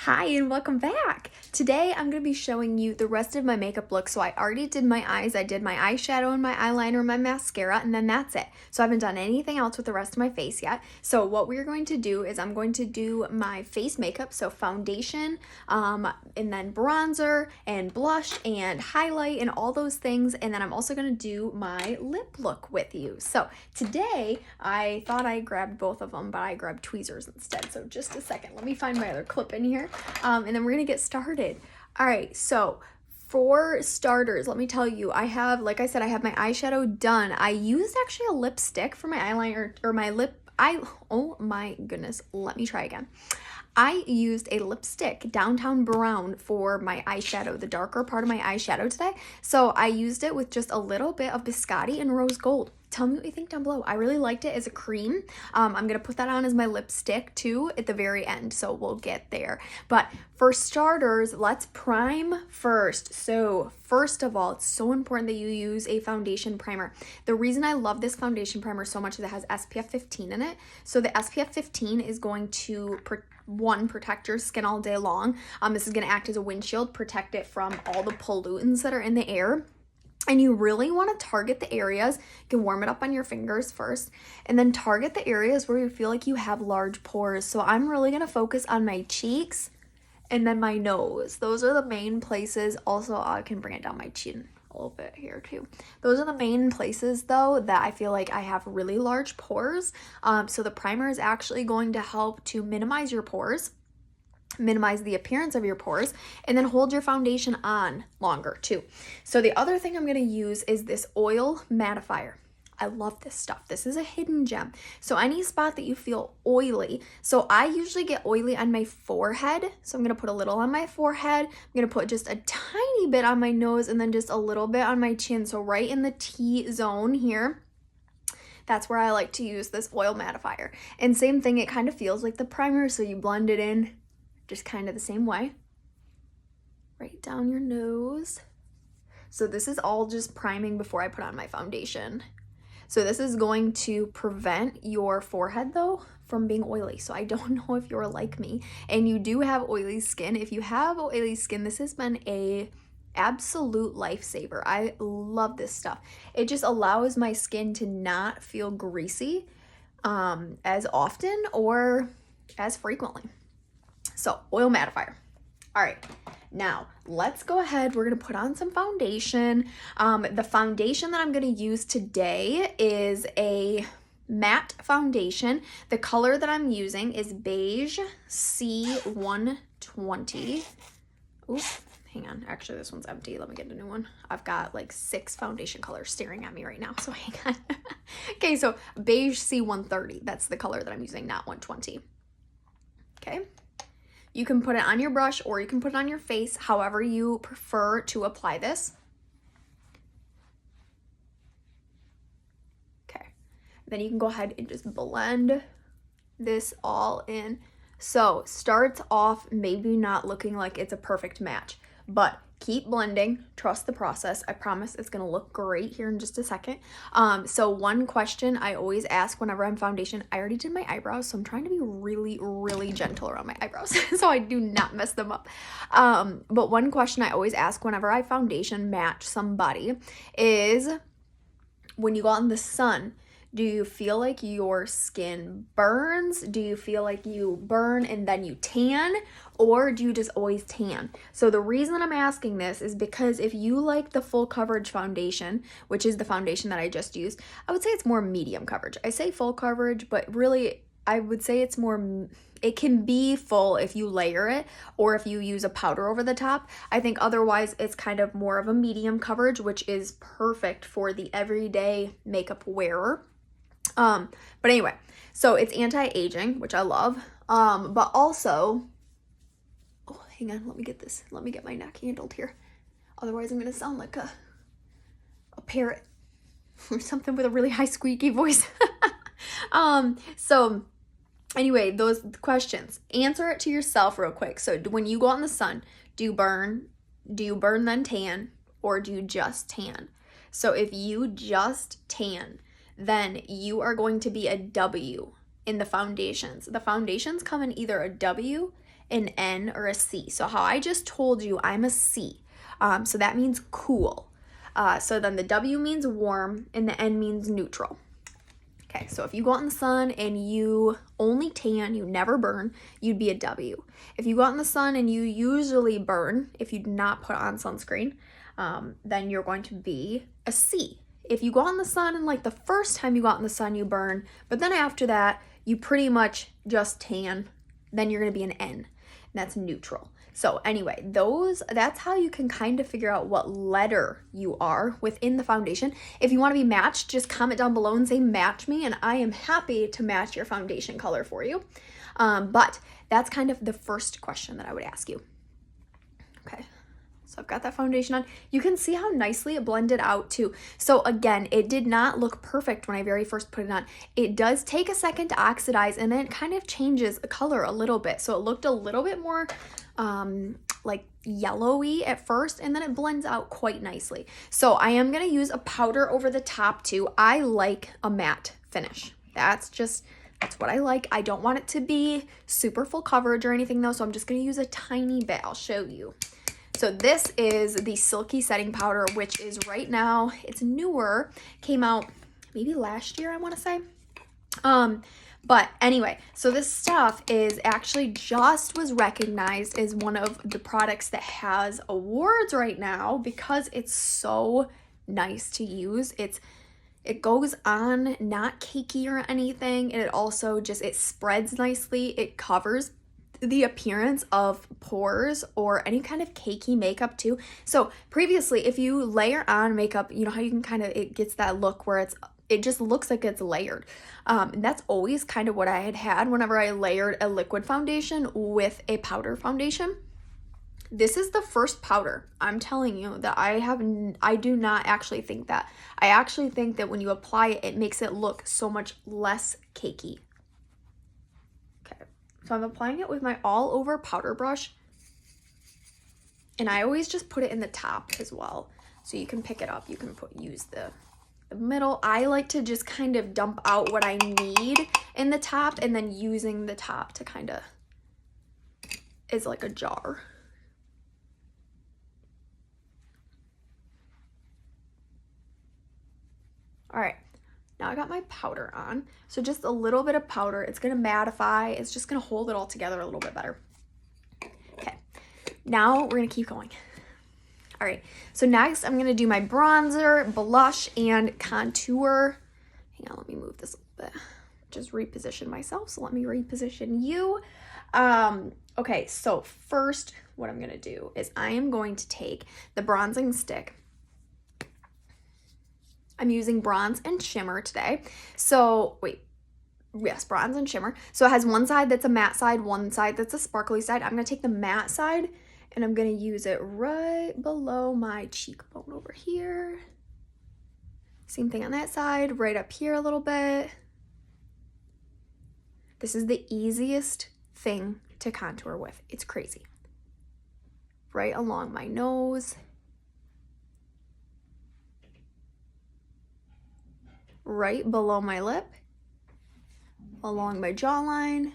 Hi and welcome back! Today I'm going to be showing you the rest of my makeup look. So I already did my eyes, I did my eyeshadow and my eyeliner and my mascara, and then that's it. So I haven't done anything else with the rest of my face yet. So what we're going to do is I'm going to do my face makeup, so foundation, and then bronzer and blush and highlight and all those things, and then I'm also going to do my lip look with you. So today I thought I grabbed both of them, but I grabbed tweezers instead. So just a second, let me find my other clip in here. And then we're gonna get started. All right, so for starters, let me tell you, I have, like I said, I have my eyeshadow done. I used actually a lipstick for my eyeliner or my oh my goodness, let me try again. I used a lipstick, Downtown Brown, for my eyeshadow, the darker part of my eyeshadow today. So I used it with just a little bit of Biscotti and Rose Gold. Tell me what you think down below. I really liked it as a cream. I'm going to put that on as my lipstick too at the very end, so we'll get there. But for starters, let's prime first. So first of all, it's so important that you use a foundation primer. The reason I love this foundation primer so much is it has SPF 15 in it. So the SPF 15 is going to protect your skin all day long. This is going to act as a windshield, protect it from all the pollutants that are in the air. And you really want to target the areas, you can warm it up on your fingers first, and then target the areas where you feel like you have large pores. So I'm really going to focus on my cheeks and then my nose. Those are the main places. Also, I can bring it down my chin a little bit here too. Those are the main places though that I feel like I have really large pores. So the primer is actually going to help to minimize your pores, minimize the appearance of your pores, and then hold your foundation on longer too. So the other thing I'm going to use is this oil mattifier. I love this stuff. This is a hidden gem. So any spot that you feel oily, so I usually get oily on my forehead. So I'm going to put a little on my forehead. I'm going to put just a tiny bit on my nose and then just a little bit on my chin. So right in the T-zone here. That's where I like to use this oil mattifier. And same thing, it kind of feels like the primer, so you blend it in just kind of the same way, right down your nose. So this is all just priming before I put on my foundation. So this is going to prevent your forehead though from being oily. So I don't know if you're like me and you do have oily skin. If you have oily skin, this has been a absolute lifesaver. I love this stuff. It just allows my skin to not feel greasy as often or as frequently. So oil mattifier. All right, now let's go ahead. We're gonna put on some foundation. The foundation that I'm gonna use today is a matte foundation. The color that I'm using is Beige C120. Oops, hang on. Actually, this one's empty. Let me get a new one. I've got like 6 foundation colors staring at me right now, so hang on. Okay, so Beige C130. That's the color that I'm using, not 120. Okay. You can put it on your brush or you can put it on your face, however you prefer to apply this. Okay, then you can go ahead and just blend this all in. So starts off maybe not looking like it's a perfect match, but keep blending, trust the process. I promise it's gonna look great here in just a second. So one question I always ask whenever I'm foundation, I already did my eyebrows, so I'm trying to be really, really gentle around my eyebrows so I do not mess them up. But one question I always ask whenever I foundation match somebody is, when you go out in the sun, do you feel like your skin burns? Do you feel like you burn and then you tan? Or do you just always tan? So the reason I'm asking this is because if you like the full coverage foundation, which is the foundation that I just used, I would say it's more medium coverage. I say full coverage, but really I would say it's more, it can be full if you layer it or if you use a powder over the top. I think otherwise it's kind of more of a medium coverage, which is perfect for the everyday makeup wearer. But anyway, so it's anti-aging, which I love. But also, oh, hang on, let me get my neck handled here. Otherwise I'm going to sound like a parrot or something with a really high squeaky voice. So anyway, those questions, answer it to yourself real quick. So when you go out in the sun, do you burn then tan, or do you just tan? So if you just tan, then you are going to be a W in the foundations. The foundations come in either a W, an N or a C. So how I just told you, I'm a C. So that means cool. So then the W means warm and the N means neutral. Okay, so if you go out in the sun and you only tan, you never burn, you'd be a W. If you go out in the sun and you usually burn, if you do not put on sunscreen, then you're going to be a C. If you go out in the sun and like the first time you go out in the sun, you burn, but then after that, you pretty much just tan, then you're gonna be an N, and that's neutral. So anyway, that's how you can kind of figure out what letter you are within the foundation. If you want to be matched, just comment down below and say match me, and I am happy to match your foundation color for you. But that's kind of the first question that I would ask you. Okay, so I've got that foundation on. You can see how nicely it blended out too. So again, it did not look perfect when I very first put it on. It does take a second to oxidize, and then it kind of changes the color a little bit. So it looked a little bit more like yellowy at first, and then it blends out quite nicely. So I am going to use a powder over the top too. I like a matte finish. That's what I like. I don't want it to be super full coverage or anything though, so I'm just going to use a tiny bit. I'll show you. So this is the Silky setting powder, which is right now, it's newer, came out maybe last year, I want to say. But anyway, so this stuff is actually just was recognized as one of the products that has awards right now because it's so nice to use. It goes on not cakey or anything, and it also it spreads nicely. It covers the appearance of pores or any kind of cakey makeup too. So previously, if you layer on makeup, you know how you can it gets that look where it just looks like it's layered. And that's always kind of what I had whenever I layered a liquid foundation with a powder foundation. This is the first powder, I'm telling you, that I do not actually think that. I actually think that when you apply it, it makes it look so much less cakey. Okay, so I'm applying it with my all over powder brush. And I always just put it in the top as well. So you can pick it up, you can use the middle. I like to just kind of dump out what I need in the top, and then using the top to kind of is like a jar. All right, now I got my powder on. So just a little bit of powder. It's gonna mattify. It's just gonna hold it all together a little bit better. Okay, now we're gonna keep going. All right, so next I'm gonna do my bronzer, blush, and contour. Hang on, let me move this a little bit. Just reposition myself, so let me reposition you. Okay, so first what I'm gonna do is I am going to take the bronzing stick. I'm using bronze and shimmer today. So yes, bronze and shimmer. So it has one side that's a matte side, one side that's a sparkly side. I'm gonna take the matte side and I'm gonna use it right below my cheekbone over here. Same thing on that side, right up here a little bit. This is the easiest thing to contour with. It's crazy. Right along my nose. Right below my lip. Along my jawline.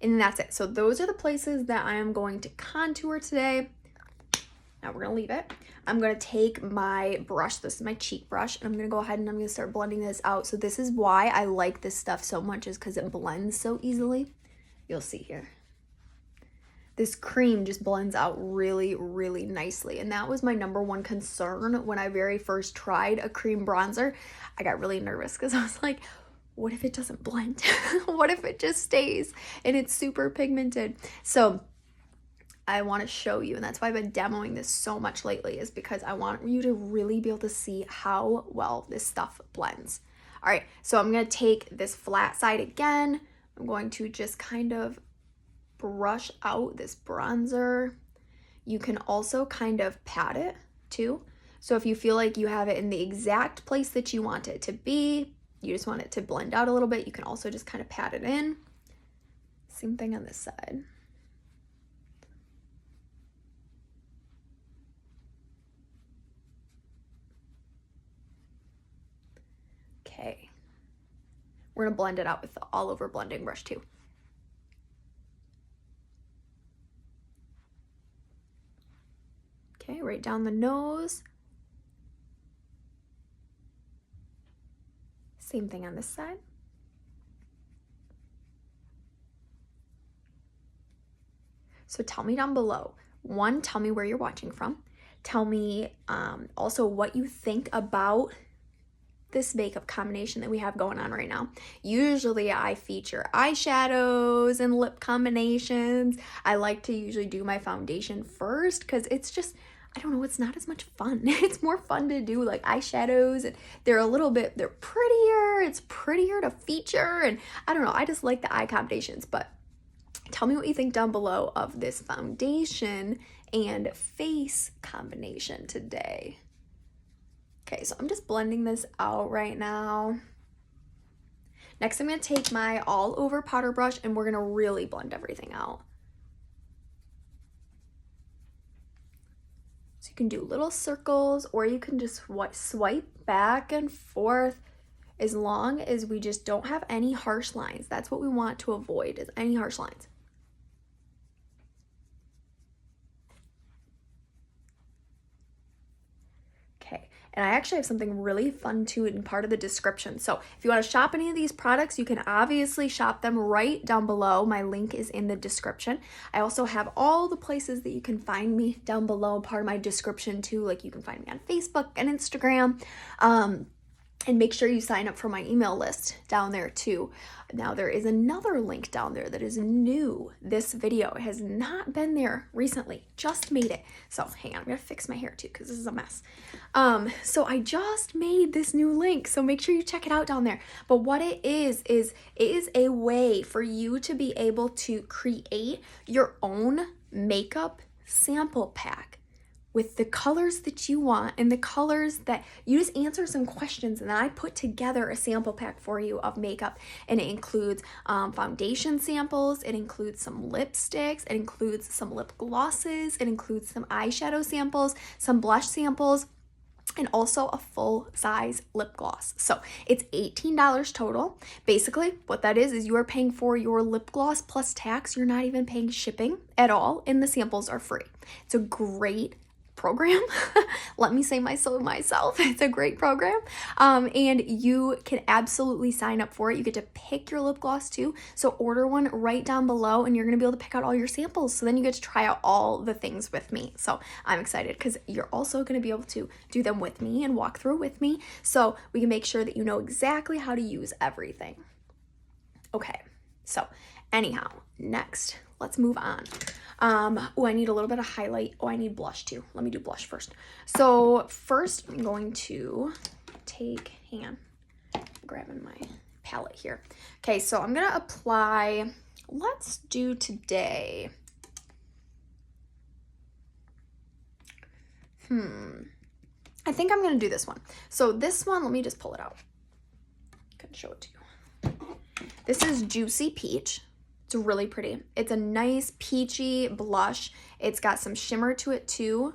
And that's it. So those are the places that I am going to contour today. Now we're gonna leave it. I'm gonna take my brush, this is my cheek brush, and I'm gonna go ahead and I'm gonna start blending this out. So this is why I like this stuff so much, is because it blends so easily. You'll see here. This cream just blends out really, really nicely. And that was my #1 concern when I very first tried a cream bronzer. I got really nervous because I was like, what if it doesn't blend? What if it just stays and it's super pigmented? So I want to show you, and that's why I've been demoing this so much lately, is because I want you to really be able to see how well this stuff blends. All right, so I'm going to take this flat side again. I'm going to just kind of brush out this bronzer. You can also kind of pat it too. So if you feel like you have it in the exact place that you want it to be, you just want it to blend out a little bit, you can also just kind of pat it in. Same thing on this side. Okay. We're gonna blend it out with the all over blending brush too. Okay, right down the nose. Same thing on this side. So tell me down below. One, tell me where you're watching from. Tell me also what you think about this makeup combination that we have going on right now. Usually I feature eyeshadows and lip combinations. I like to usually do my foundation first because it's just, I don't know, it's not as much fun. It's more fun to do like eyeshadows, and they're prettier. It's prettier to feature, and I don't know, I just like the eye combinations. But tell me what you think down below of this foundation and face combination today. Okay, so I'm just blending this out right now. Next, I'm going to take my all over powder brush and we're going to really blend everything out. So you can do little circles, or you can just swipe back and forth, as long as we just don't have any harsh lines. That's what we want to avoid, is any harsh lines. And I actually have something really fun too in part of the description. So if you want to shop any of these products, you can obviously shop them right down below. My link is in the description. I also have all the places that you can find me down below, part of my description too. Like you can find me on Facebook and Instagram. And make sure you sign up for my email list down there too. Now there is another link down there that is new. This video has not been there recently, just made it. So hang on, I'm gonna fix my hair too because this is a mess. So I just made this new link, so make sure you check it out down there. But what it is a way for you to be able to create your own makeup sample pack with the colors that you want and the colors that you just answer some questions, and then I put together a sample pack for you of makeup, and it includes foundation samples, it includes some lipsticks, it includes some lip glosses, it includes some eyeshadow samples, some blush samples, and also a full-size lip gloss. So it's $18 total. Basically, what that is you are paying for your lip gloss plus tax. You're not even paying shipping at all, and the samples are free. It's a great program. Let me say myself. It's a great program. And you can absolutely sign up for it. You get to pick your lip gloss too. So order one right down below and you're going to be able to pick out all your samples. So then you get to try out all the things with me. So I'm excited because you're also going to be able to do them with me and walk through with me. So we can make sure that you know exactly how to use everything. Okay. So anyhow, next, let's move on. Oh, I need a little bit of highlight. Oh, I need blush too. Let me do blush first. So first I'm going to take, hang on, I'm grabbing my palette here. Okay, so I'm gonna apply, let's do today. I think I'm gonna do this one. So this one, let me just pull it out. I can show it to you. This is Juicy Peach. It's really pretty. It's a nice peachy blush. It's got some shimmer to it too,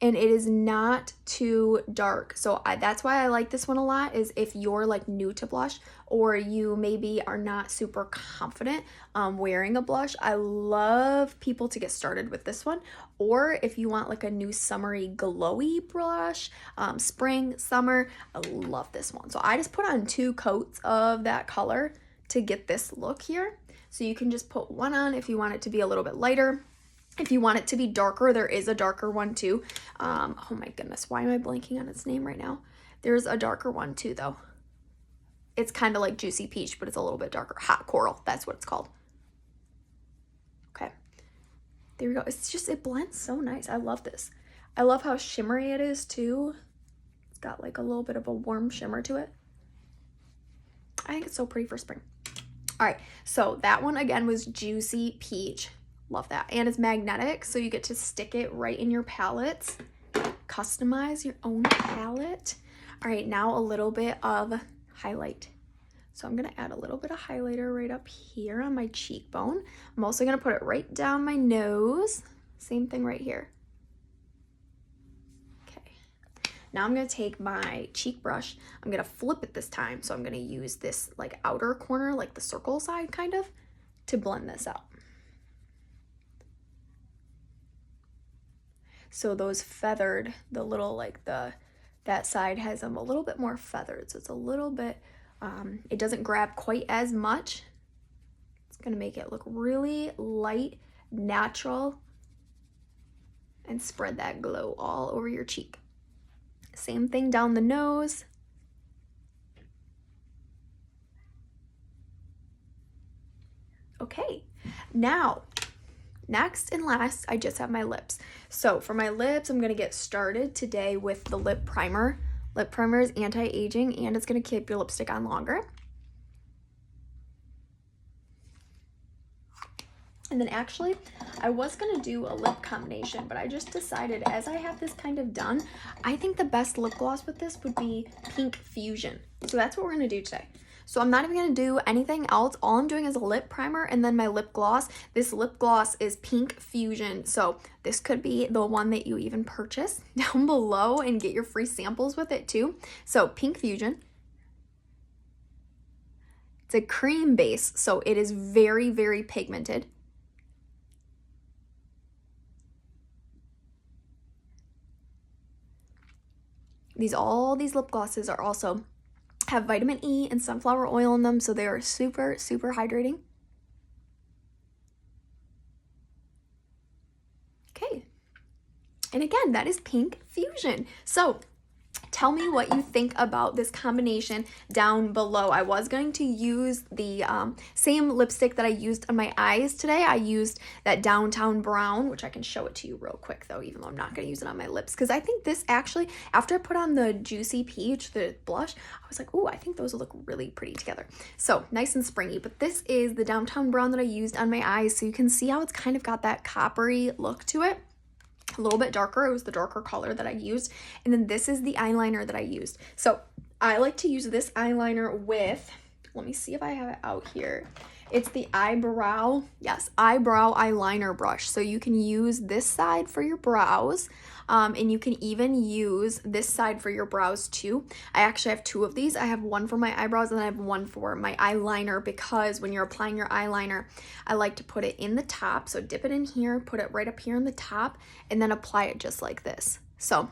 and it is not too dark. So that's why I like this one a lot, is if you're like new to blush or you maybe are not super confident wearing a blush, I love people to get started with this one. Or if you want like a new summery glowy blush, spring, summer, I love this one. So I just put on 2 coats of that color to get this look here. So you can just put one on if you want it to be a little bit lighter. If you want it to be darker, there is a darker one too. Oh my goodness, why am I blanking on its name right now? There's a darker one too though. It's kind of like Juicy Peach, but it's a little bit darker. Hot Coral, that's what it's called. Okay, there we go. It's just, it blends so nice. I love this. I love how shimmery it is too. It's got like a little bit of a warm shimmer to it. I think it's so pretty for spring. All right, so that one again was Juicy Peach. Love that. And it's magnetic, so you get to stick it right in your palettes. Customize your own palette. All right, now a little bit of highlight. So I'm gonna add a little bit of highlighter right up here on my cheekbone. I'm also gonna put it right down my nose. Same thing right here. Now I'm gonna take my cheek brush, I'm gonna flip it this time, so I'm gonna use this like outer corner, like the circle side kind of, to blend this out. So those feathered, the little like that side has them a little bit more feathered. So it's a little bit, it doesn't grab quite as much. It's gonna make it look really light, natural, and spread that glow all over your cheek. Same thing down the nose. Okay, now, next and last, I just have my lips. So for my lips, I'm gonna get started today with the lip primer. Lip primer is anti-aging and it's gonna keep your lipstick on longer. And then actually, I was gonna do a lip combination, but I just decided as I have this kind of done, I think the best lip gloss with this would be Pink Fusion. So that's what we're gonna do today. So I'm not even gonna do anything else. All I'm doing is a lip primer and then my lip gloss. This lip gloss is Pink Fusion. So this could be the one that you even purchase down below and get your free samples with it too. So Pink Fusion. It's a cream base, so it is very, very pigmented. All these lip glosses are also have vitamin E and sunflower oil in them, so they are super, super hydrating. Okay, and again, that is Pink Fusion. So tell me what you think about this combination down below. I was going to use the same lipstick that I used on my eyes today. I used that Downtown Brown, which I can show it to you real quick though, even though I'm not going to use it on my lips, because I think this actually, after I put on the Juicy Peach, the blush, I was like, ooh, I think those will look really pretty together. So nice and springy, but this is the Downtown Brown that I used on my eyes, so you can see how it's kind of got that coppery look to it. A little bit darker. It was the darker color that I used. And then this is the eyeliner that I used. So I like to use this eyeliner with, let me see if I have it out here. It's the eyebrow eyeliner brush. So you can use this side for your brows, and you can even use this side for your brows too. I actually have two of these. I have one for my eyebrows and I have one for my eyeliner, because when you're applying your eyeliner, I like to put it in the top. So dip it in here, put it right up here in the top, and then apply it just like this. So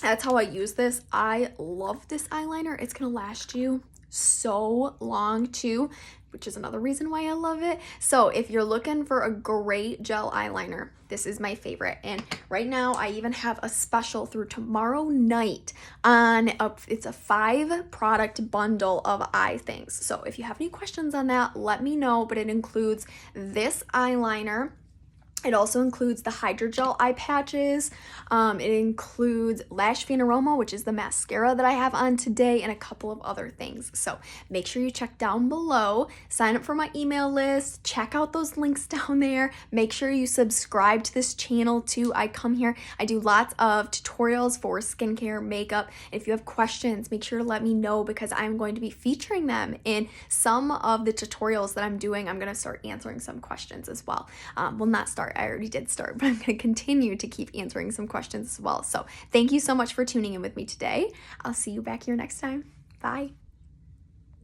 that's how I use this. I love this eyeliner. It's gonna last you so long too, which is another reason why I love it. So if you're looking for a great gel eyeliner, this is my favorite. And right now I even have a special through tomorrow night on it's a 5 product bundle of eye things. So if you have any questions on that, let me know. But it includes this eyeliner. It also includes the hydrogel eye patches. It includes Lash Aroma, which is the mascara that I have on today, and a couple of other things. So make sure you check down below, sign up for my email list, check out those links down there. Make sure you subscribe to this channel too. I come here, I do lots of tutorials for skincare, makeup. If you have questions, make sure to let me know, because I'm going to be featuring them in some of the tutorials that I'm doing. I'm gonna start answering some questions as well. Well, not start, I already did start, but I'm going to continue to keep answering some questions as well. So thank you so much for tuning in with me today. I'll see you back here next time. Bye.